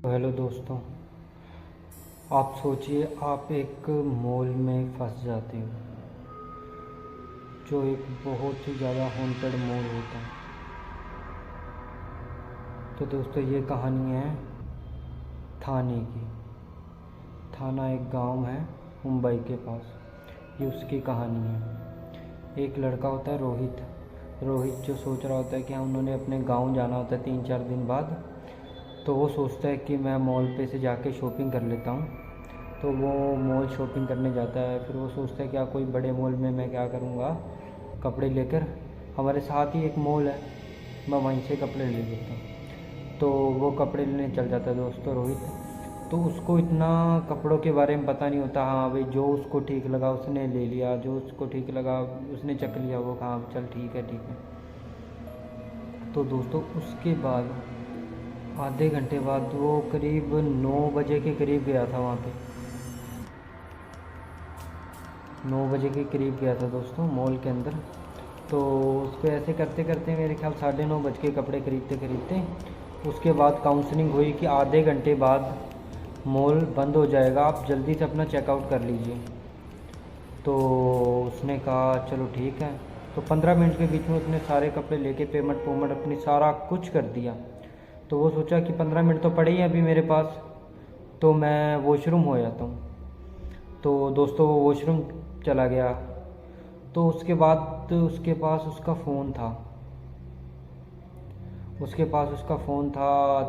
तो हेलो दोस्तों, आप सोचिए आप एक मॉल में फंस जाते हो जो एक बहुत ही ज़्यादा हॉन्टेड मॉल होता है। तो दोस्तों ये कहानी है थाने की। थाना एक गांव है मुंबई के पास। ये उसकी कहानी है। एक लड़का होता है रोहित। रोहित जो सोच रहा होता है कि हाँ उन्होंने अपने गांव जाना होता है 3-4 दिन बाद। तो वो सोचता है कि मैं मॉल पे से जाके शॉपिंग कर लेता हूँ। तो वो मॉल शॉपिंग करने जाता है। फिर वो सोचता है क्या कोई बड़े मॉल में मैं क्या करूँगा, कपड़े लेकर, हमारे साथ ही एक मॉल है, मैं वहीं से कपड़े ले लेता हूँ। तो वो कपड़े लेने चल जाता है दोस्तों रोहित। तो उसको इतना कपड़ों के बारे में पता नहीं होता। हाँ भाई, जो उसको ठीक लगा उसने ले लिया, जो उसको ठीक लगा उसने चख लिया। वो हाँ चल ठीक है ठीक है। तो दोस्तों उसके बाद आधे घंटे बाद वो करीब 9 बजे के करीब गया था वहाँ पे। 9 बजे के करीब गया था दोस्तों मॉल के अंदर। तो उस पर ऐसे करते करते मेरे ख्याल 9:30 बज के कपड़े खरीदते खरीदते उसके बाद काउंसलिंग हुई कि आधे घंटे बाद मॉल बंद हो जाएगा, आप जल्दी से अपना चेकआउट कर लीजिए। तो उसने कहा चलो ठीक है। तो 15 मिनट के बीच में उसने सारे कपड़े लेके पेमेंट पोमेंट अपनी सारा कुछ कर दिया। तो वो सोचा कि 15 मिनट तो पड़े ही हैं अभी मेरे पास, तो मैं वॉशरूम हो जाता हूँ। तो दोस्तों वो वॉशरूम चला गया। तो उसके बाद उसके पास उसका फ़ोन था।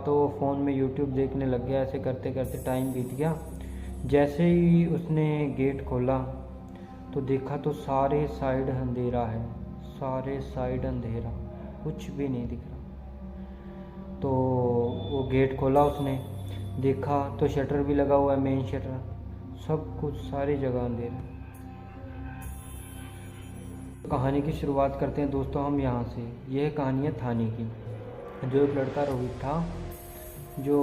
तो फ़ोन में यूट्यूब देखने लग गया। ऐसे करते करते टाइम बीत गया। जैसे ही उसने गेट खोला तो देखा तो सारे साइड अंधेरा है, सारे साइड अंधेरा, कुछ भी नहीं दिख रहा। तो वो गेट खोला, उसने देखा तो शटर भी लगा हुआ है, मेन शटर, सब कुछ सारी जगह अंधेरा। कहानी की शुरुआत करते हैं दोस्तों हम यहाँ से। यह कहानी है थाने की। जो एक लड़का रोहित था, जो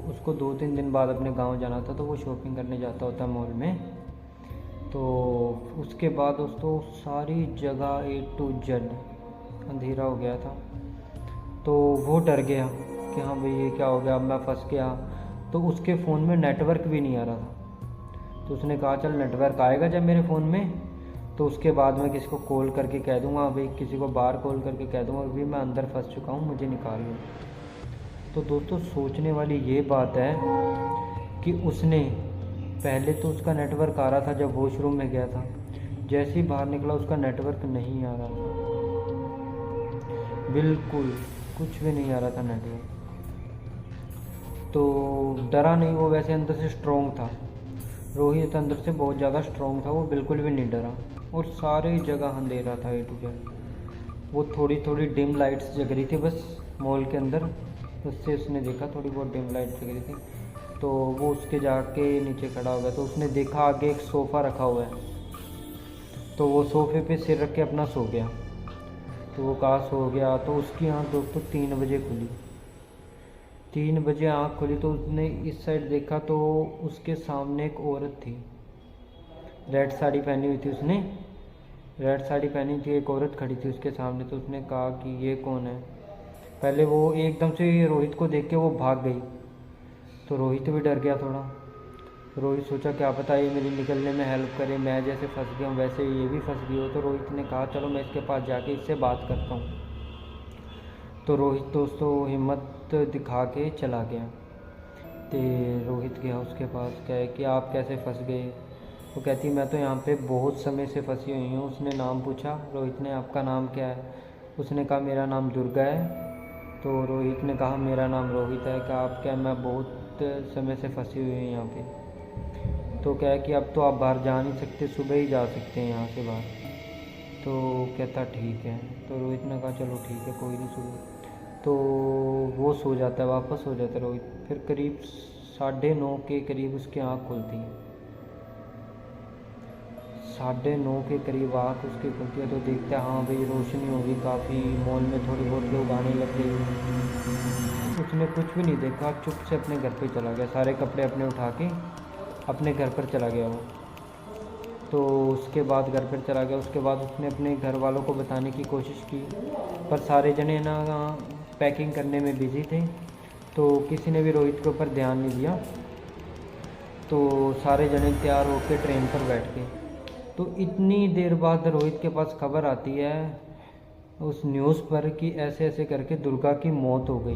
उसको 2-3 दिन बाद अपने गांव जाना था, तो वो शॉपिंग करने जाता होता मॉल में। तो उसके बाद दोस्तों सारी जगह A to Z अंधेरा हो गया था। तो वो डर गया कि हाँ भाई ये क्या हो गया, अब मैं फंस गया। तो उसके फ़ोन में नेटवर्क भी नहीं आ रहा था। तो उसने कहा चल नेटवर्क आएगा जब मेरे फ़ोन में, तो उसके बाद मैं किसी को कॉल करके कह दूंगा, भाई किसी को बाहर कॉल करके कह दूंगा भाई मैं अंदर फंस चुका हूँ, मुझे निकाल लो। तो दोस्तों सोचने वाली ये बात है कि उसने पहले तो उसका नेटवर्क आ रहा था जब वॉशरूम में गया था, जैसे ही बाहर निकला उसका नेटवर्क नहीं आ रहा था, बिल्कुल कुछ भी नहीं आ रहा था नेटवर्क। तो डरा नहीं वो, वैसे अंदर से स्ट्रोंग था। रोहित अंदर से बहुत ज़्यादा स्ट्रोंग था, वो बिल्कुल भी नहीं डरा। और सारी जगह अंधेरा था A to Z। वो थोड़ी थोड़ी डिम लाइट्स जग रही थी बस मॉल के अंदर, उससे उसने देखा थोड़ी बहुत डिम लाइट जग रही थी। तो वो उसके जाके नीचे खड़ा हो गया। तो उसने देखा आगे एक सोफ़ा रखा हुआ है। तो वो सोफ़े पे सिर रख के अपना सो गया। तो वो कहाँ सो गया, तो उसकी आँख दोस्तों 3 बजे खुली। 3 बजे आँख खुली तो उसने इस साइड देखा तो उसके सामने एक औरत थी। रेड साड़ी पहनी हुई थी उसने, रेड साड़ी पहनी थी, एक औरत खड़ी थी उसके सामने। तो उसने कहा कि ये कौन है। पहले वो एकदम से रोहित को देख के वो भाग गई। तो रोहित भी डर गया थोड़ा। रोहित सोचा क्या पता ये मेरी निकलने में हेल्प करे, मैं जैसे फंस गया हूँ वैसे ये भी फंस गई हो। तो रोहित ने कहा चलो मैं इसके पास जाके इससे बात करता हूँ। तो रोहित दोस्तों हिम्मत दिखा के चला गया। तो रोहित गया उसके पास, कहे कि आप कैसे फंस गए। वो कहती मैं तो यहाँ पे बहुत समय से फंसी हुई हूँ। उसने नाम पूछा रोहित ने, आपका नाम क्या है। उसने कहा मेरा नाम दुर्गा है। तो रोहित ने कहा मेरा नाम रोहित है। कहा आप क्या, मैं बहुत समय से फंसी हुई हूँ यहाँ पे। तो क्या है कि अब तो आप बाहर जा नहीं सकते, सुबह ही जा सकते हैं यहाँ से बाहर। तो कहता ठीक है। तो रोहित ने कहा चलो ठीक है कोई नहीं, सुबह। तो वो सो जाता है, वापस सो जाता है रोहित। फिर करीब 9:30 के करीब उसकी आँख खुलती है। 9:30 के करीब आँख उसकी खुलती है। तो देखता है हाँ भाई रोशनी होगी काफ़ी, मॉल में थोड़ी बहुत लोग आने लग गए। उसने कुछ भी नहीं देखा, चुप से अपने घर पे चला गया, सारे कपड़े अपने उठा के अपने घर पर चला गया वो। तो उसके बाद घर पर चला गया। उसके बाद उसने अपने घर वालों को बताने की कोशिश की, पर सारे जने ना पैकिंग करने में बिज़ी थे। तो किसी ने भी रोहित के ऊपर ध्यान नहीं दिया। तो सारे जने तैयार होकर ट्रेन पर बैठ गए। तो इतनी देर बाद रोहित के पास खबर आती है उस न्यूज़ पर कि ऐसे ऐसे करके दुर्गा की मौत हो गई।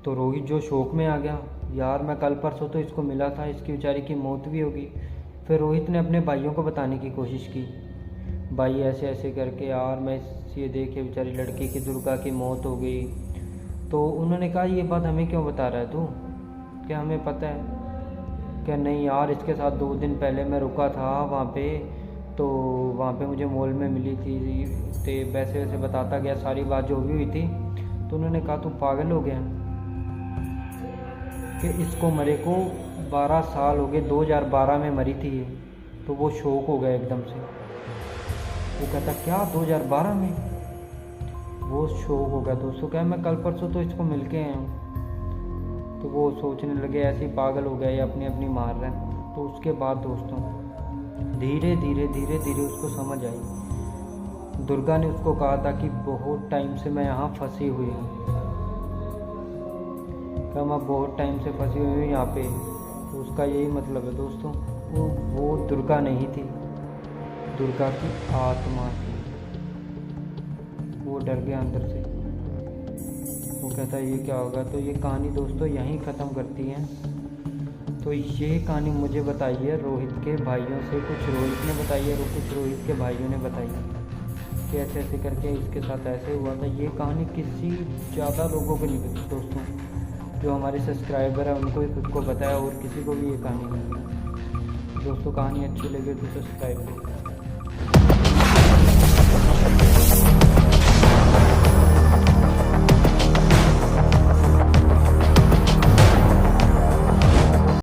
तो रोहित जो शौक में आ गया, यार मैं कल परसों तो इसको मिला था, इसकी बेचारी की मौत भी होगी। फिर रोहित ने अपने भाइयों को बताने की कोशिश की, भाई ऐसे ऐसे करके यार मैं ये देखे बेचारी लड़की की दुर्गा की मौत हो गई। तो उन्होंने कहा ये बात हमें क्यों बता रहा है तू, क्या हमें पता है? क्या नहीं यार, इसके साथ 2 दिन पहले मैं रुका था वहाँ पे, तो वहाँ पे मुझे मॉल में मिली थी। तो वैसे वैसे बताता गया सारी बात जो भी हुई थी। तो उन्होंने कहा तू पागल हो गया कि इसको मरे को 12 साल हो गए, 2012 में मरी थी ये। तो वो शौक हो गया एकदम से। वो कहता क्या 2012 में? वो शौक हो गया दोस्तों। क्या मैं कल परसों तो इसको मिल के आया हूँ। तो वो सोचने लगे ऐसे ही पागल हो गया, ये अपनी अपनी मार रहा है। तो उसके बाद दोस्तों धीरे धीरे धीरे धीरे उसको समझ आई। दुर्गा ने उसको कहा था कि बहुत टाइम से मैं यहाँ फंसी हुई हूँ, क्या मैं बहुत टाइम से फंसी हुई हूँ यहाँ पे। तो उसका यही मतलब है दोस्तों, वो दुर्गा नहीं थी, दुर्गा की आत्मा थी। वो डर गया अंदर से। वो कहता है ये क्या होगा। तो ये कहानी दोस्तों यहीं ख़त्म करती है। तो ये कहानी मुझे बताई है रोहित के भाइयों से, कुछ रोहित ने बताई है और कुछ रोहित के भाइयों ने बताई है कि ऐसे ऐसे करके इसके साथ ऐसे हुआ था। ये कहानी किसी ज़्यादा लोगों को नहीं पता दोस्तों, जो हमारे सब्सक्राइबर है उनको ही खुद को पता है और किसी को भी ये कहानी नहीं है। दोस्तों कहानी अच्छी लगे तो सब्सक्राइब करें।